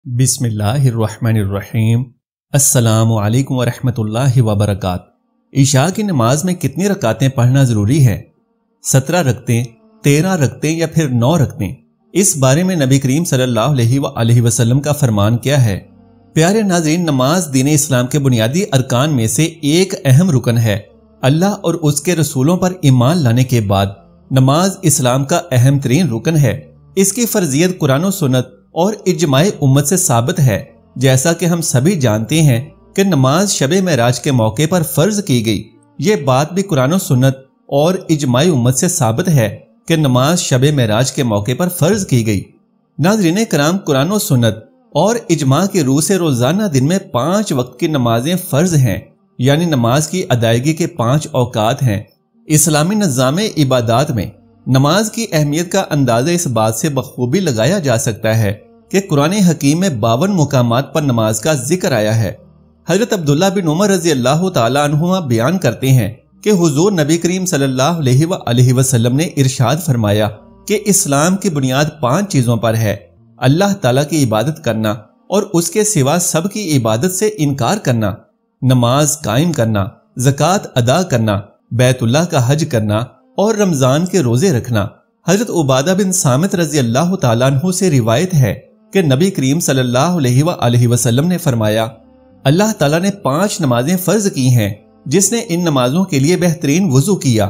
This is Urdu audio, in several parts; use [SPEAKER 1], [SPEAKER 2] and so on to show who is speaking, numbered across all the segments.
[SPEAKER 1] بسم اللہ الرحمن الرحیم۔ السلام علیکم ورحمۃ اللہ وبرکاتہ۔ عشاء کی نماز میں کتنی رکعتیں پڑھنا ضروری ہے؟ 17 رکعتیں، 13 رکعتیں یا پھر 9 رکعتیں؟ اس بارے میں نبی کریم صلی اللہ علیہ وسلم کا فرمان کیا ہے؟ پیارے ناظرین، نماز دین اسلام کے بنیادی ارکان میں سے ایک اہم رکن ہے۔ اللہ اور اس کے رسولوں پر ایمان لانے کے بعد نماز اسلام کا اہم ترین رکن ہے۔ اس کی فرضیت قرآن و سنت اور اجماع امت سے ثابت ہے۔ جیسا کہ ہم سبھی جانتے ہیں کہ نماز شب معراج کے موقع پر فرض کی گئی۔ یہ بات بھی قرآن و سنت اور اجماع امت سے ثابت ہے کہ نماز شب معراج کے موقع پر فرض کی گئی۔ ناظرین کرام، قرآن و سنت اور اجماع کی روح سے روزانہ دن میں 5 وقت کی نمازیں فرض ہیں، یعنی نماز کی ادائیگی کے 5 اوقات ہیں۔ اسلامی نظام عبادات میں نماز کی اہمیت کا اندازہ اس بات سے بخوبی لگایا جا سکتا ہے کہ قرآن حکیم میں 52 مقامات پر نماز کا ذکر آیا ہے۔ حضرت عبداللہ بن عمر رضی اللہ تعالی عنہما بیان کرتے ہیں کہ حضور نبی کریم صلی اللہ علیہ وسلم نے ارشاد فرمایا کہ اسلام کی بنیاد 5 چیزوں پر ہے: اللہ تعالیٰ کی عبادت کرنا اور اس کے سوا سب کی عبادت سے انکار کرنا، نماز قائم کرنا، زکوٰۃ ادا کرنا، بیت اللہ کا حج کرنا اور رمضان کے روزے رکھنا۔ حضرت عبادہ بن صامت رضی اللہ تعالیٰ عنہ سے روایت ہے کہ نبی کریم صلی اللہ علیہ وسلم نے فرمایا، اللہ تعالیٰ نے 5 نمازیں فرض کی ہیں، جس نے ان نمازوں کے لیے بہترین وضو کیا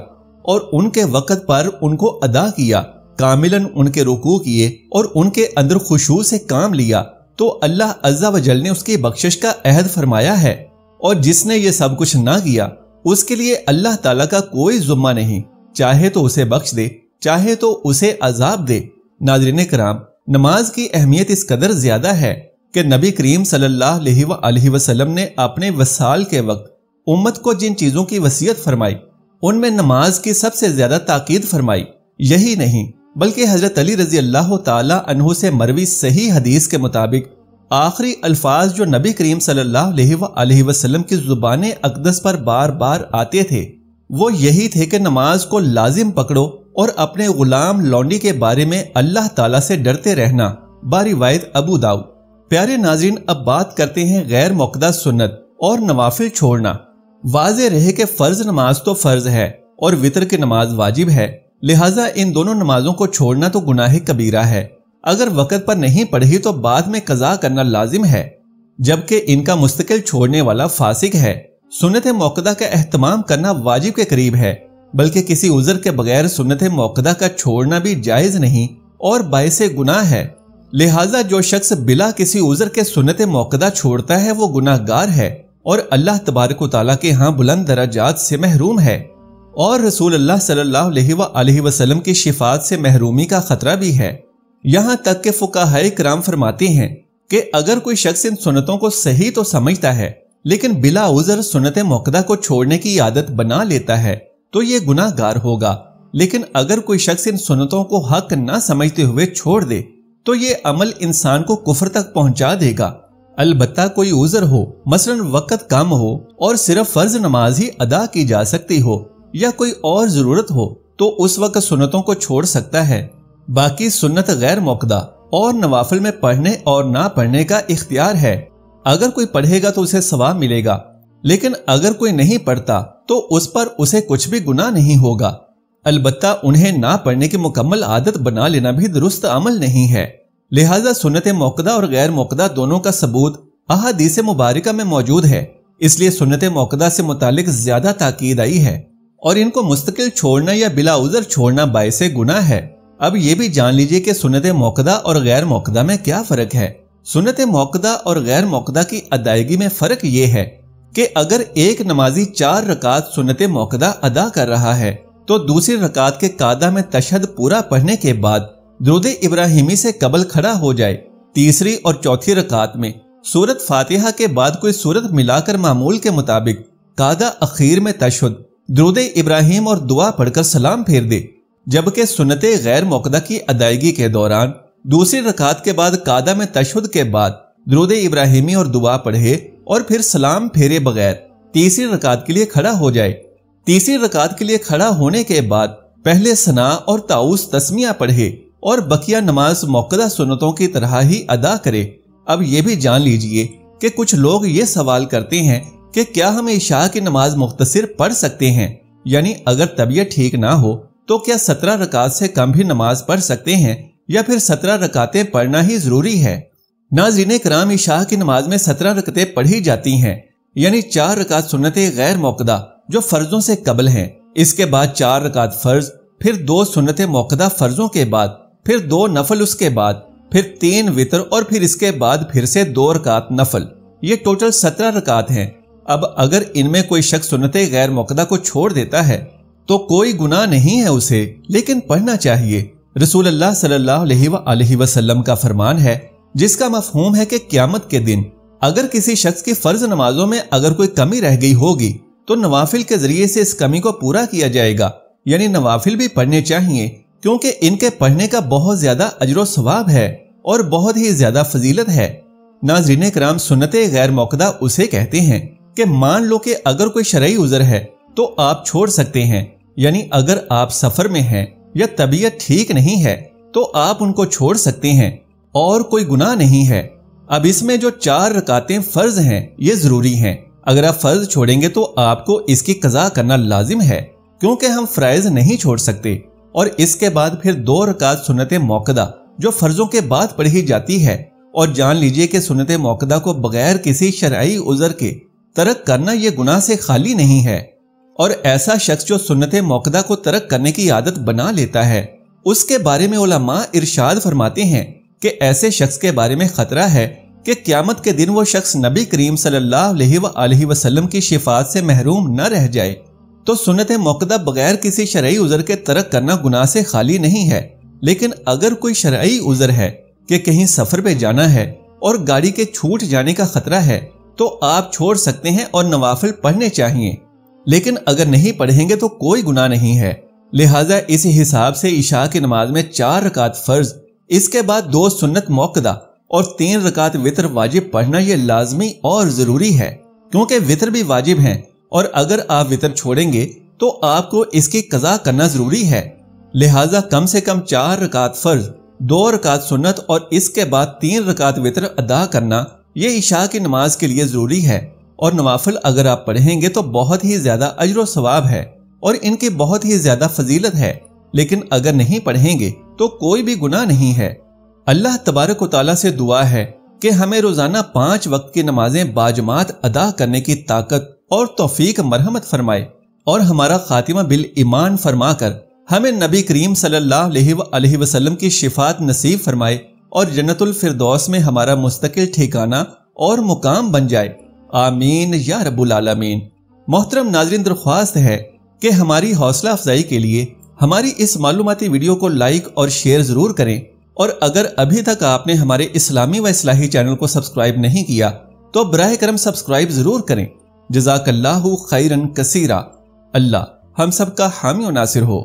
[SPEAKER 1] اور ان کے وقت پر ان کو ادا کیا، کاملاً ان کے رکوع کیے اور ان کے اندر خشوع سے کام لیا، تو اللہ عز و جل نے اس کی بخشش کا عہد فرمایا ہے، اور جس نے یہ سب کچھ نہ کیا اس کے لیے اللہ تعالیٰ کا کوئی ذمہ نہیں، چاہے تو اسے بخش دے، چاہے تو اسے عذاب دے۔ ناظرین کرام، نماز کی اہمیت اس قدر زیادہ ہے کہ نبی کریم صلی اللہ علیہ وسلم نے اپنے وصال کے وقت امت کو جن چیزوں کی وصیت فرمائی ان میں نماز کی سب سے زیادہ تاکید فرمائی۔ یہی نہیں بلکہ حضرت علی رضی اللہ تعالی عنہ سے مروی صحیح حدیث کے مطابق آخری الفاظ جو نبی کریم صلی اللہ علیہ وسلم کی زبان اقدس پر بار بار آتے تھے وہ یہی تھے کہ نماز کو لازم پکڑو اور اپنے غلام لونڈی کے بارے میں اللہ تعالیٰ سے ڈرتے رہنا۔ باروایت ابو داؤد۔ پیارے ناظرین، اب بات کرتے ہیں غیر موقدہ سنت اور نوافل چھوڑنا۔ واضح رہے کہ فرض نماز تو فرض ہے اور وتر کی نماز واجب ہے، لہٰذا ان دونوں نمازوں کو چھوڑنا تو گناہ کبیرہ ہے۔ اگر وقت پر نہیں پڑھی تو بعد میں قضا کرنا لازم ہے، جبکہ ان کا مستقل چھوڑنے والا فاسق ہے۔ سنت موقدہ کا اہتمام کرنا واجب کے قریب ہے، بلکہ کسی عذر کے بغیر سنت موقدہ کا چھوڑنا بھی جائز نہیں اور باعث گناہ ہے۔ لہٰذا جو شخص بلا کسی عذر کے سنت موقدہ چھوڑتا ہے وہ گناہ گار ہے اور اللہ تبارک و تعالیٰ کے ہاں بلند درجات سے محروم ہے، اور رسول اللہ صلی اللہ علیہ وسلم کی شفاعت سے محرومی کا خطرہ بھی ہے۔ یہاں تک کہ فقہائے کرام فرماتے ہیں کہ اگر کوئی شخص ان سنتوں کو صحیح تو سمجھتا ہے لیکن بلا عذر سنت موقدہ کو چھوڑنے کی عادت بنا لیتا ہے تو یہ گناہ گار ہوگا، لیکن اگر کوئی شخص ان سنتوں کو حق نہ سمجھتے ہوئے چھوڑ دے تو یہ عمل انسان کو کفر تک پہنچا دے گا۔ البتہ کوئی عذر ہو، مثلا وقت کم ہو اور صرف فرض نماز ہی ادا کی جا سکتی ہو یا کوئی اور ضرورت ہو تو اس وقت سنتوں کو چھوڑ سکتا ہے۔ باقی سنت غیر موقدہ اور نوافل میں پڑھنے اور نہ پڑھنے کا اختیار ہے۔ اگر کوئی پڑھے گا تو اسے ثواب ملے گا، لیکن اگر کوئی نہیں پڑھتا تو اس پر اسے کچھ بھی گناہ نہیں ہوگا۔ البتہ انہیں نہ پڑھنے کی مکمل عادت بنا لینا بھی درست عمل نہیں ہے۔ لہٰذا سنت موقدہ اور غیر موقدہ دونوں کا ثبوت احادیث مبارکہ میں موجود ہے، اس لیے سنت موقدہ سے متعلق زیادہ تاکید آئی ہے، اور ان کو مستقل چھوڑنا یا بلا عذر چھوڑنا باعث گناہ ہے۔ اب یہ بھی جان لیجئے کہ سنت موقدہ اور غیر موقدہ میں کیا فرق ہے۔ سنت موقدہ اور غیر موقدہ کی ادائیگی میں فرق یہ ہے کہ اگر ایک نمازی 4 رکعات سنت موقدہ ادا کر رہا ہے تو دوسری رکعت کے قعدہ میں تشہد پورا پڑھنے کے بعد درود ابراہیمی سے قبل کھڑا ہو جائے، تیسری اور چوتھی رکعت میں سورت فاتحہ کے بعد کوئی سورت ملا کر معمول کے مطابق قعدہ اخیر میں تشہد، درود ابراہیم اور دعا پڑھ کر سلام پھیر دے، جبکہ سنت غیر موقدہ کی ادائیگی کے دوران دوسری رکعت کے بعد قعدہ میں تشہد کے بعد درود ابراہیمی اور دعا پڑھے اور پھر سلام پھیرے بغیر تیسری رکعت کے لیے کھڑا ہو جائے۔ تیسری رکعت کے لیے کھڑا ہونے کے بعد پہلے ثنا اور تعوذ تسمیہ پڑھے اور بقیہ نماز موقدہ سنتوں کی طرح ہی ادا کرے۔ اب یہ بھی جان لیجئے کہ کچھ لوگ یہ سوال کرتے ہیں کہ کیا ہم عشاء کی نماز مختصر پڑھ سکتے ہیں، یعنی اگر طبیعت ٹھیک نہ ہو تو کیا 17 رکعت سے کم بھی نماز پڑھ سکتے ہیں یا پھر 17 رکعتیں پڑھنا ہی ضروری ہے؟ ناظرین کرام، عشاء کی نماز میں 17 رکعتیں پڑھی جاتی ہیں، یعنی 4 رکعت سنت غیر موقدہ جو فرضوں سے قبل ہیں، اس کے بعد 4 رکعت فرض، پھر 2 سنت موقدہ فرضوں کے بعد، پھر 2 نفل اس کے بعد، پھر 3 وتر اور پھر اس کے بعد پھر سے 2 رکعت نفل۔ یہ ٹوٹل 17 رکعت ہیں۔ اب اگر ان میں کوئی شخص سنت غیر موقدہ کو چھوڑ دیتا ہے تو کوئی گناہ نہیں ہے اسے، لیکن پڑھنا چاہیے۔ رسول اللہ صلی اللہ علیہ وآلہ وسلم کا فرمان ہے جس کا مفہوم ہے کہ قیامت کے دن اگر کسی شخص کی فرض نمازوں میں اگر کوئی کمی رہ گئی ہوگی تو نوافل کے ذریعے سے اس کمی کو پورا کیا جائے گا، یعنی نوافل بھی پڑھنے چاہیے کیونکہ ان کے پڑھنے کا بہت زیادہ اجر و ثواب ہے اور بہت ہی زیادہ فضیلت ہے۔ ناظرین کرام، سنت غیر موقدہ اسے کہتے ہیں کہ مان لو کہ اگر کوئی شرعی عذر ہے تو آپ چھوڑ سکتے ہیں، یعنی اگر آپ سفر میں ہیں یا طبیعت ٹھیک نہیں ہے تو آپ ان کو چھوڑ سکتے ہیں اور کوئی گناہ نہیں ہے۔ اب اس میں جو 4 رکعتیں فرض ہیں یہ ضروری ہیں، اگر آپ فرض چھوڑیں گے تو آپ کو اس کی قضا کرنا لازم ہے کیونکہ ہم فرائض نہیں چھوڑ سکتے۔ اور اس کے بعد پھر 2 رکعت سنت موقدہ جو فرضوں کے بعد پڑھی جاتی ہے، اور جان لیجئے کہ سنت موقدہ کو بغیر کسی شرعی عذر کے ترک کرنا یہ گناہ سے خالی نہیں ہے، اور ایسا شخص جو سنت موقدہ کو ترک کرنے کی عادت بنا لیتا ہے اس کے بارے میں علماء ارشاد فرماتے ہیں کہ ایسے شخص کے بارے میں خطرہ ہے کہ قیامت کے دن وہ شخص نبی کریم صلی اللہ علیہ وآلہ وسلم کی شفاعت سے محروم نہ رہ جائے۔ تو سنت موقدہ بغیر کسی شرعی عذر کے ترک کرنا گناہ سے خالی نہیں ہے، لیکن اگر کوئی شرعی عذر ہے کہ کہیں سفر پہ جانا ہے اور گاڑی کے چھوٹ جانے کا خطرہ ہے تو آپ چھوڑ سکتے ہیں اور نوافل پڑھنے چاہیے، لیکن اگر نہیں پڑھیں گے تو کوئی گناہ نہیں ہے۔ لہٰذا اس حساب سے عشاء کی نماز میں 4 رکعت فرض، اس کے بعد 2 سنت موقدہ اور 3 رکعت وتر واجب پڑھنا یہ لازمی اور ضروری ہے، کیونکہ وتر بھی واجب ہیں، اور اگر آپ وتر چھوڑیں گے تو آپ کو اس کی قضا کرنا ضروری ہے۔ لہٰذا کم سے کم 4 رکعت فرض، 2 رکعت سنت اور اس کے بعد 3 رکعت وتر ادا کرنا یہ عشاء کی نماز کے لیے ضروری ہے، اور نوافل اگر آپ پڑھیں گے تو بہت ہی زیادہ اجر و ثواب ہے اور ان کی بہت ہی زیادہ فضیلت ہے، لیکن اگر نہیں پڑھیں گے تو کوئی بھی گناہ نہیں ہے۔ اللہ تبارک و تعالیٰ سے دعا ہے کہ ہمیں روزانہ 5 وقت کی نمازیں باجماعت ادا کرنے کی طاقت اور توفیق مرحمت فرمائے، اور ہمارا خاتمہ بالایمان فرما کر ہمیں نبی کریم صلی اللہ علیہ وآلہ وسلم کی شفاعت نصیب فرمائے اور جنت الفردوس میں ہمارا مستقل ٹھکانہ اور مقام بن جائے، آمین یا رب العالمین۔ محترم ناظرین، درخواست ہے کہ ہماری حوصلہ افزائی کے لیے ہماری اس معلوماتی ویڈیو کو لائک اور شیئر ضرور کریں، اور اگر ابھی تک آپ نے ہمارے اسلامی و اصلاحی چینل کو سبسکرائب نہیں کیا تو براہ کرم سبسکرائب ضرور کریں۔ جزاک اللہ خیرن کثیرا۔ اللہ ہم سب کا حامی و ناصر ہو۔